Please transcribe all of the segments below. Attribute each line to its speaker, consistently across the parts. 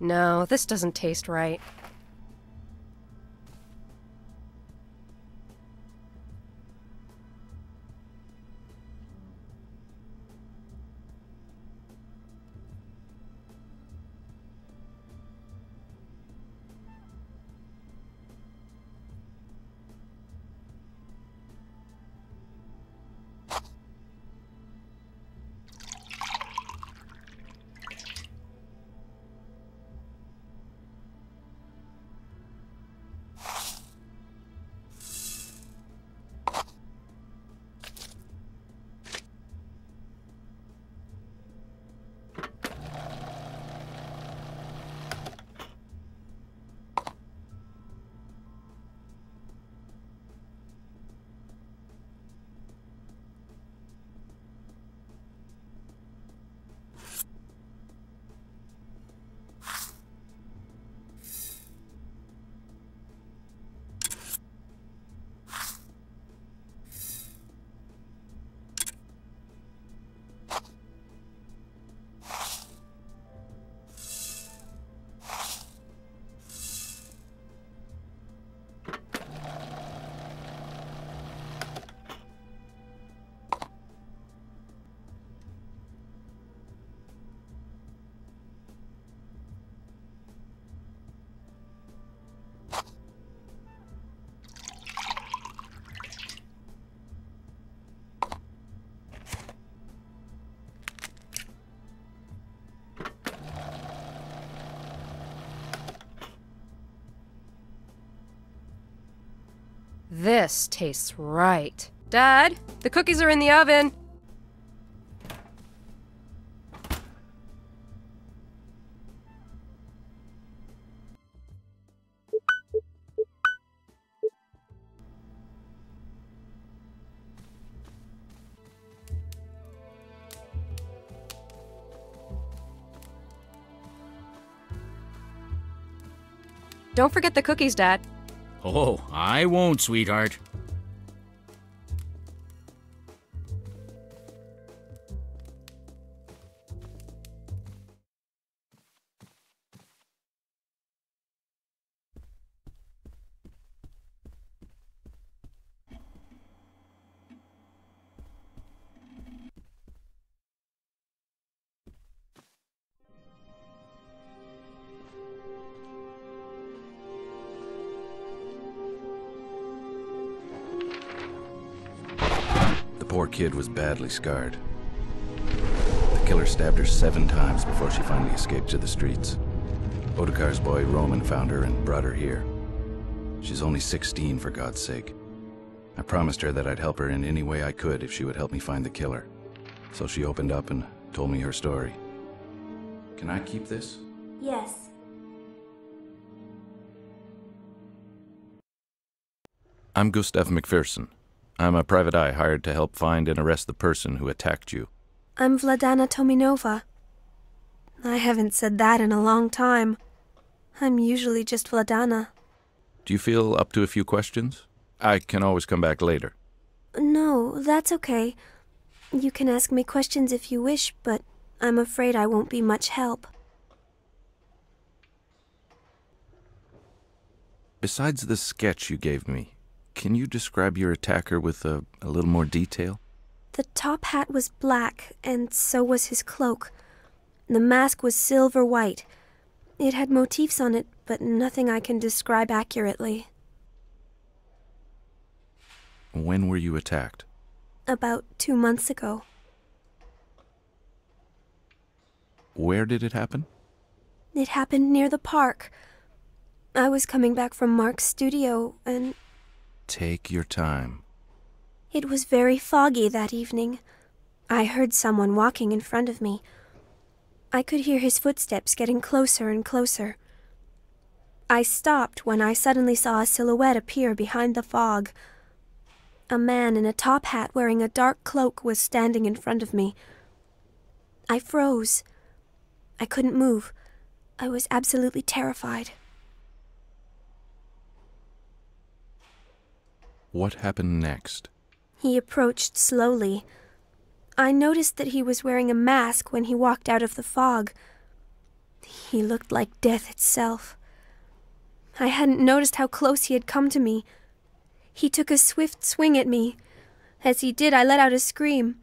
Speaker 1: No, this doesn't taste right. This tastes right. Dad, the cookies are in the oven. Don't forget the cookies, Dad.
Speaker 2: Oh, I won't, sweetheart.
Speaker 3: The poor kid was badly scarred. The killer stabbed her 7 times before she finally escaped to the streets. Otakar's boy Roman found her and brought her here. She's only 16, for God's sake. I promised her that I'd help her in any way I could if she would help me find the killer. So she opened up and told me her story. Can I keep this?
Speaker 4: Yes.
Speaker 3: I'm Gustav McPherson. I'm a private eye hired to help find and arrest the person who attacked you.
Speaker 4: I'm Vladana Tominova. I haven't said that in a long time. I'm usually just Vladana.
Speaker 3: Do you feel up to a few questions? I can always come back later.
Speaker 4: No, that's okay. You can ask me questions if you wish, but I'm afraid I won't be much help.
Speaker 3: Besides the sketch you gave me, can you describe your attacker with a little more detail?
Speaker 4: The top hat was black, and so was his cloak. The mask was silver white. It had motifs on it, but nothing I can describe accurately.
Speaker 3: When were you attacked?
Speaker 4: About 2 months ago.
Speaker 3: Where did it happen?
Speaker 4: It happened near the park. I was coming back from Mark's studio, and...
Speaker 3: Take your time.
Speaker 4: It was very foggy that evening. I heard someone walking in front of me. I could hear his footsteps getting closer and closer. I stopped when I suddenly saw a silhouette appear behind the fog. A man in a top hat wearing a dark cloak was standing in front of me. I froze. I couldn't move. I was absolutely terrified.
Speaker 3: What happened next?
Speaker 4: He approached slowly. I noticed that he was wearing a mask when he walked out of the fog. He looked like death itself. I hadn't noticed how close he had come to me. He took a swift swing at me. As he did, I let out a scream.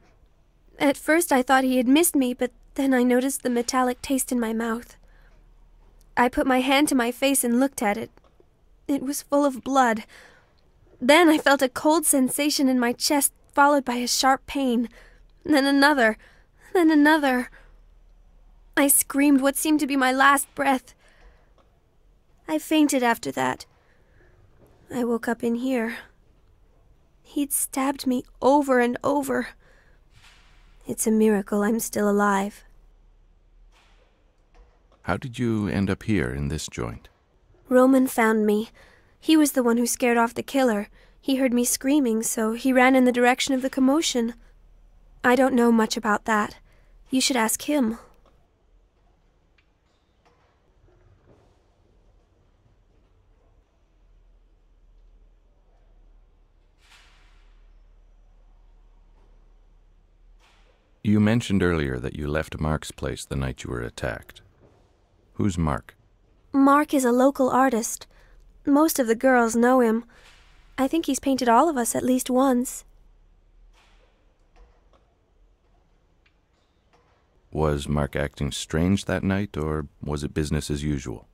Speaker 4: At first I thought he had missed me, but then I noticed the metallic taste in my mouth. I put my hand to my face and looked at it. It was full of blood. Then I felt a cold sensation in my chest, followed by a sharp pain. Then another. Then another. I screamed what seemed to be my last breath. I fainted after that. I woke up in here. He'd stabbed me over and over. It's a miracle I'm still alive.
Speaker 3: How did you end up here in this joint?
Speaker 4: Roman found me. He was the one who scared off the killer. He heard me screaming, so he ran in the direction of the commotion. I don't know much about that. You should ask him.
Speaker 3: You mentioned earlier that you left Mark's place the night you were attacked. Who's Mark?
Speaker 4: Mark is a local artist. Most of the girls know him. I think he's painted all of us at least once.
Speaker 3: Was Mark acting strange that night, or was it business as usual?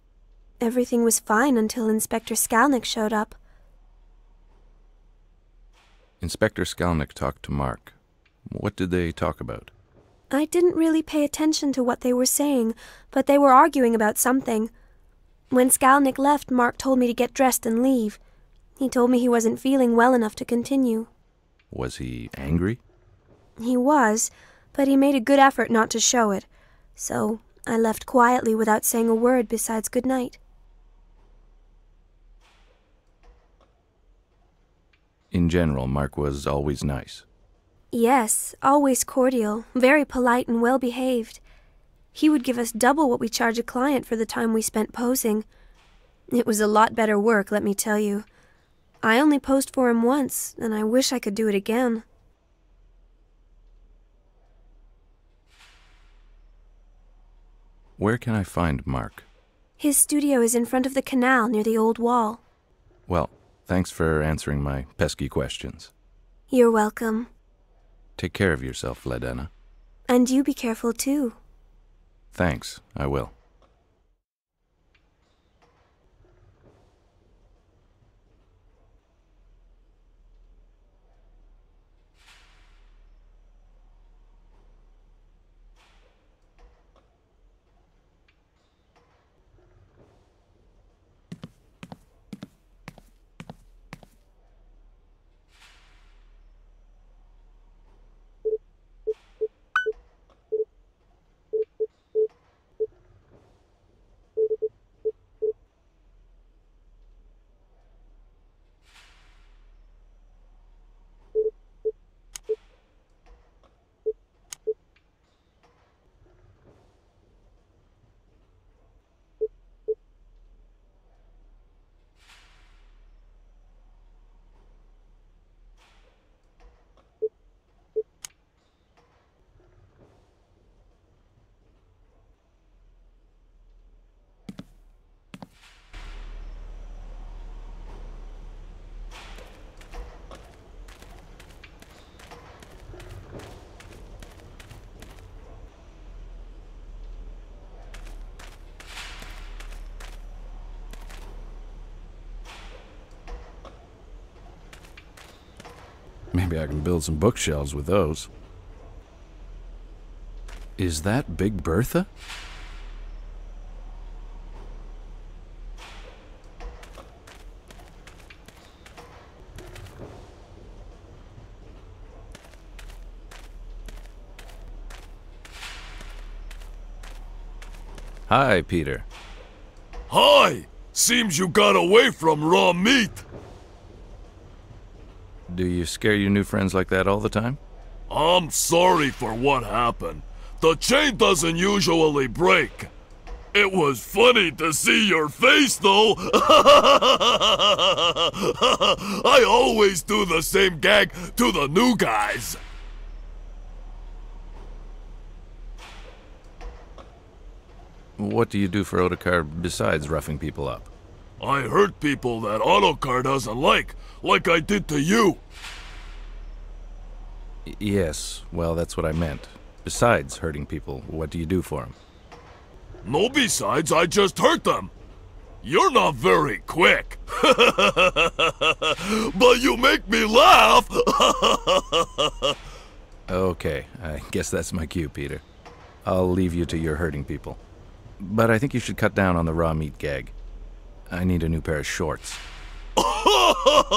Speaker 4: Everything was fine until Inspector Skalnick showed up.
Speaker 3: Inspector Skalnick talked to Mark. What did they talk about?
Speaker 4: I didn't really pay attention to what they were saying, but they were arguing about something. When Skalnick left, Mark told me to get dressed and leave. He told me he wasn't feeling well enough to continue.
Speaker 3: Was he angry?
Speaker 4: He was, but he made a good effort not to show it. So I left quietly without saying a word besides good night.
Speaker 3: In general, Mark was always nice.
Speaker 4: Yes, always cordial, very polite and well-behaved. He would give us double what we charge a client for the time we spent posing. It was a lot better work, let me tell you. I only posed for him once, and I wish I could do it again.
Speaker 3: Where can I find Mark?
Speaker 4: His studio is in front of the canal near the old wall.
Speaker 3: Well, thanks for answering my pesky questions.
Speaker 4: You're welcome.
Speaker 3: Take care of yourself, Ledena.
Speaker 4: And you be careful, too.
Speaker 3: Thanks, I will. Maybe I can build some bookshelves with those. Is that Big Bertha? Hi, Peter.
Speaker 5: Hi! Seems you got away from raw meat.
Speaker 3: Do you scare your new friends like that all the time?
Speaker 5: I'm sorry for what happened. The chain doesn't usually break. It was funny to see your face, though. I always do the same gag to the new guys.
Speaker 3: What do you do for Ottokar besides roughing people up?
Speaker 5: I hurt people that Ottokar doesn't like I did to you.
Speaker 3: Yes, well, that's what I meant. Besides hurting people, what do you do for them?
Speaker 5: No besides, I just hurt them. You're not very quick. But you make me laugh.
Speaker 3: Okay, I guess that's my cue, Peter. I'll leave you to your hurting people. But I think you should cut down on the raw meat gag. I need a new pair of shorts.
Speaker 5: Oh,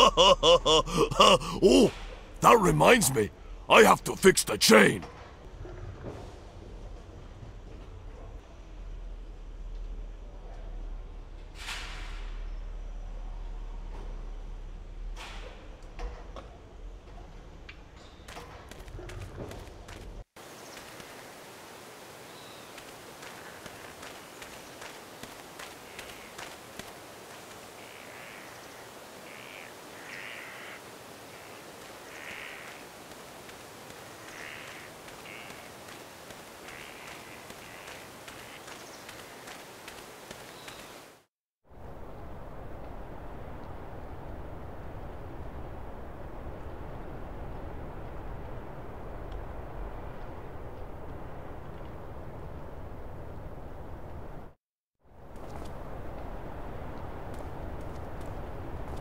Speaker 5: that reminds me. I have to fix the chain.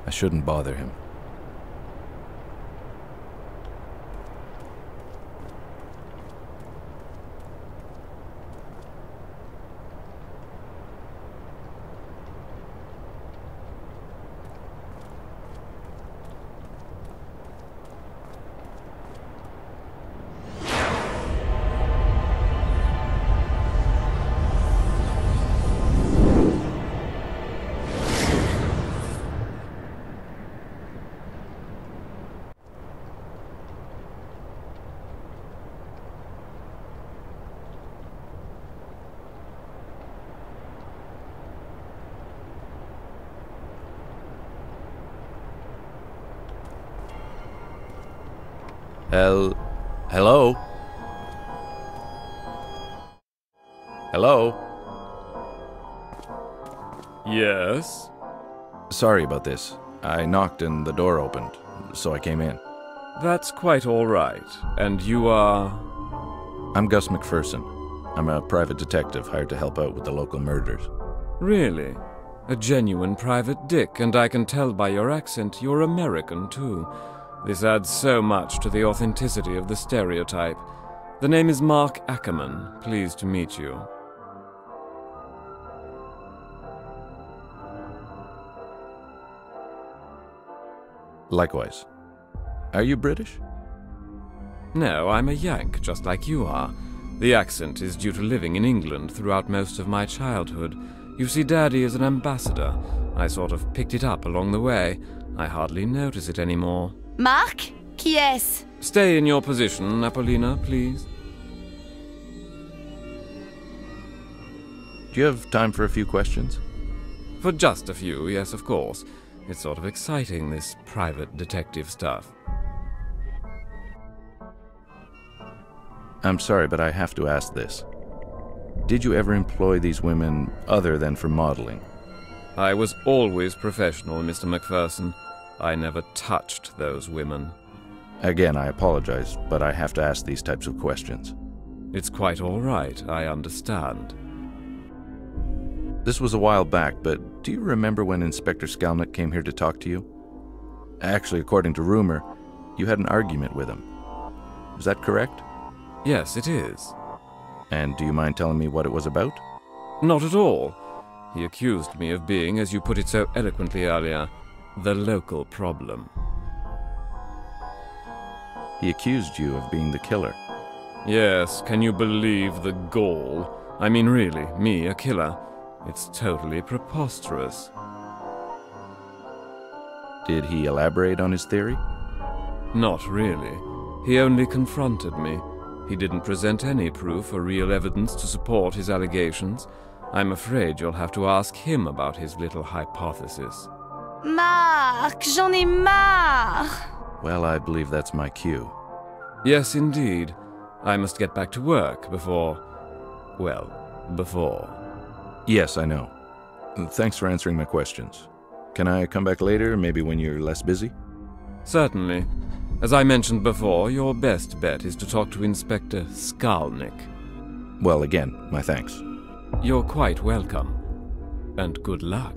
Speaker 3: I shouldn't bother him. Hello? Hello?
Speaker 6: Yes?
Speaker 3: Sorry about this. I knocked and the door opened, so I came in.
Speaker 6: That's quite all right. And you are...
Speaker 3: I'm Gus McPherson. I'm a private detective hired to help out with the local murders.
Speaker 6: Really? A genuine private dick, and I can tell by your accent you're American, too. This adds so much to the authenticity of the stereotype. The name is Mark Ackerman. Pleased to meet you.
Speaker 3: Likewise. Are you British?
Speaker 6: No, I'm a Yank, just like you are. The accent is due to living in England throughout most of my childhood. You see, Daddy is an ambassador. I sort of picked it up along the way. I hardly notice it anymore.
Speaker 7: Mark? Qui est-ce?
Speaker 6: Stay in your position, Apollina, please.
Speaker 3: Do you have time for a few questions?
Speaker 6: For just a few, yes, of course. It's sort of exciting, this private detective stuff.
Speaker 3: I'm sorry, but I have to ask this. Did you ever employ these women other than for modeling?
Speaker 6: I was always professional, Mr. McPherson. I never touched those women.
Speaker 3: Again, I apologize, but I have to ask these types of questions.
Speaker 6: It's quite all right, I understand.
Speaker 3: This was a while back, but do you remember when Inspector Skalnick came here to talk to you? Actually, according to rumor, you had an argument with him. Is that correct?
Speaker 6: Yes, it is.
Speaker 3: And do you mind telling me what it was about?
Speaker 6: Not at all. He accused me of being, as you put it so eloquently earlier, the local problem.
Speaker 3: He accused you of being the killer.
Speaker 6: Yes, can you believe the gall? I mean, really, me, a killer? It's totally preposterous.
Speaker 3: Did he elaborate on his theory?
Speaker 6: Not really. He only confronted me. He didn't present any proof or real evidence to support his allegations. I'm afraid you'll have to ask him about his little hypothesis.
Speaker 7: Mark, j'en ai marre!
Speaker 3: Well, I believe that's my cue.
Speaker 6: Yes, indeed. I must get back to work before... well, before...
Speaker 3: Yes, I know. Thanks for answering my questions. Can I come back later, maybe when you're less busy?
Speaker 6: Certainly. As I mentioned before, your best bet is to talk to Inspector Skalnik.
Speaker 3: Well, again, my thanks.
Speaker 6: You're quite welcome. And good luck.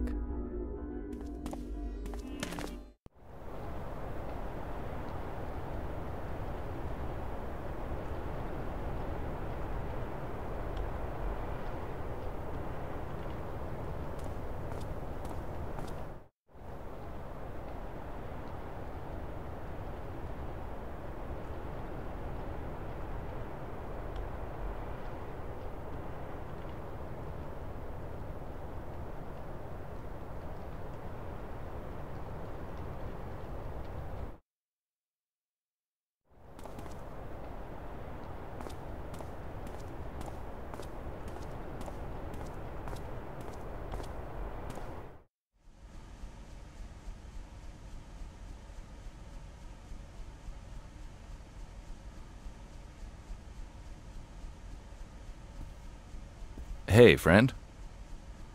Speaker 3: Hey, friend.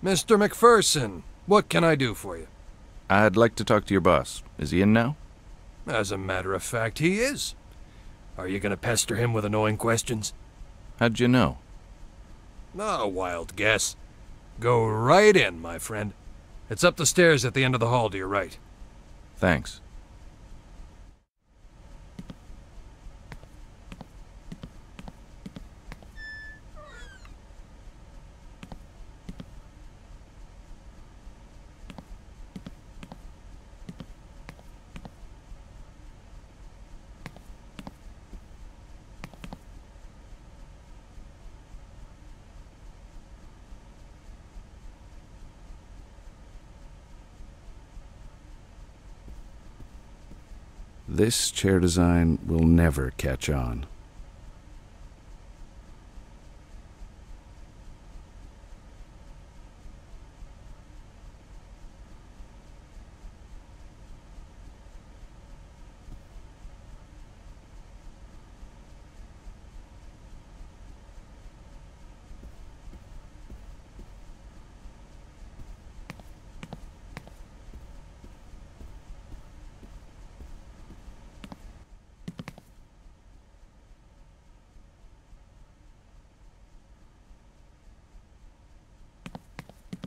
Speaker 8: Mr. McPherson, what can I do for you?
Speaker 3: I'd like to talk to your boss. Is he in now?
Speaker 8: As a matter of fact, he is. Are you gonna pester him with annoying questions?
Speaker 3: How'd you know?
Speaker 8: A wild guess. Go right in, my friend. It's up the stairs at the end of the hall to your right.
Speaker 3: Thanks. This chair design will never catch on.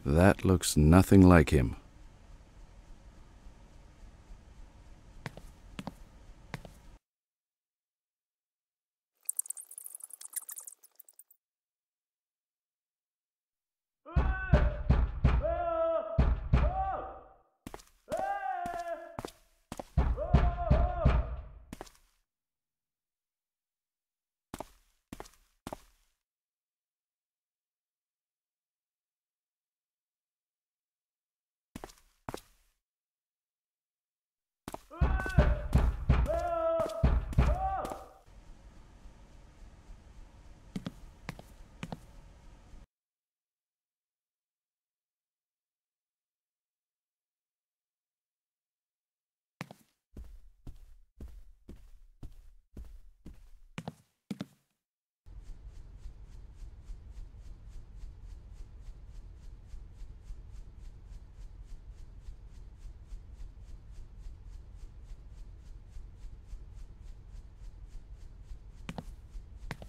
Speaker 3: That looks nothing like him.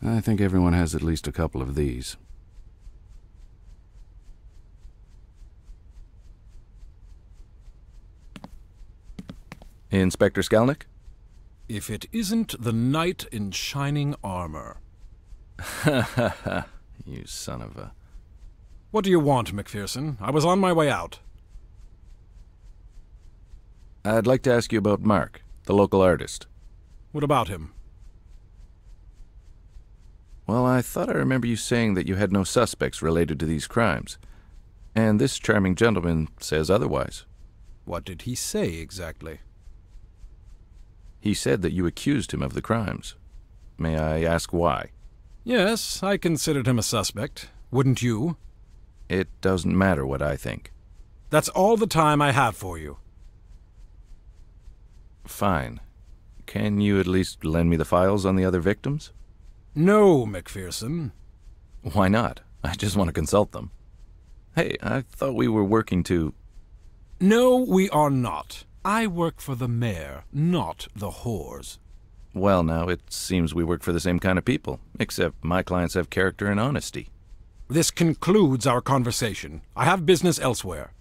Speaker 3: I think everyone has at least a couple of these. Inspector Skalnik?
Speaker 9: If it isn't the knight in shining armor.
Speaker 3: Ha ha ha, you son of a...
Speaker 9: What do you want, McPherson? I was on my way out.
Speaker 3: I'd like to ask you about Mark, the local artist.
Speaker 9: What about him?
Speaker 3: Well, I thought I remember you saying that you had no suspects related to these crimes. And this charming gentleman says otherwise.
Speaker 9: What did he say exactly?
Speaker 3: He said that you accused him of the crimes. May I ask why?
Speaker 9: Yes, I considered him a suspect. Wouldn't you?
Speaker 3: It doesn't matter what I think.
Speaker 9: That's all the time I have for you.
Speaker 3: Fine. Can you at least lend me the files on the other victims?
Speaker 9: No, McPherson.
Speaker 3: Why not? I just want to consult them. Hey, I thought we were working to...
Speaker 9: No, we are not. I work for the mayor, not the whores.
Speaker 3: Well, now, it seems we work for the same kind of people, except my clients have character and honesty.
Speaker 9: This concludes our conversation. I have business elsewhere.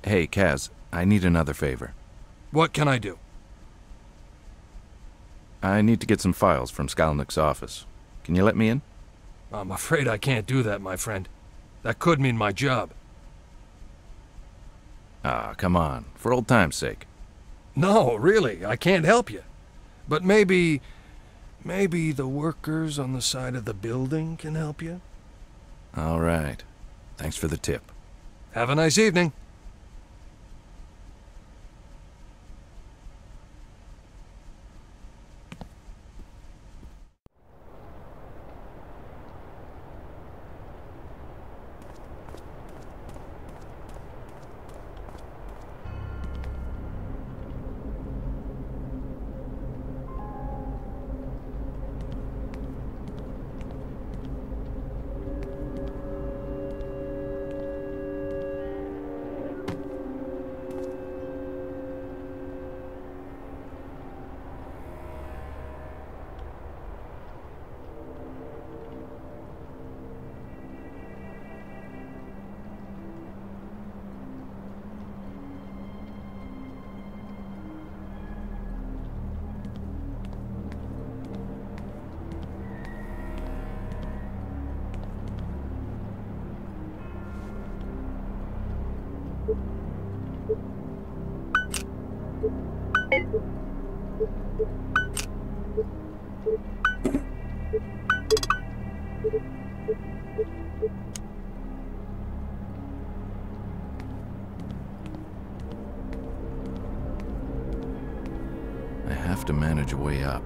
Speaker 3: Hey, Kaz, I need another favor.
Speaker 8: What can I do?
Speaker 3: I need to get some files from Skalnik's office. Can you let me in?
Speaker 8: I'm afraid I can't do that, my friend. That could mean my job.
Speaker 3: Ah, come on, for old time's sake.
Speaker 8: No, really, I can't help you. But maybe the workers on the side of the building can help you?
Speaker 3: All right. Thanks for the tip.
Speaker 8: Have a nice evening.
Speaker 3: I have to manage a way up.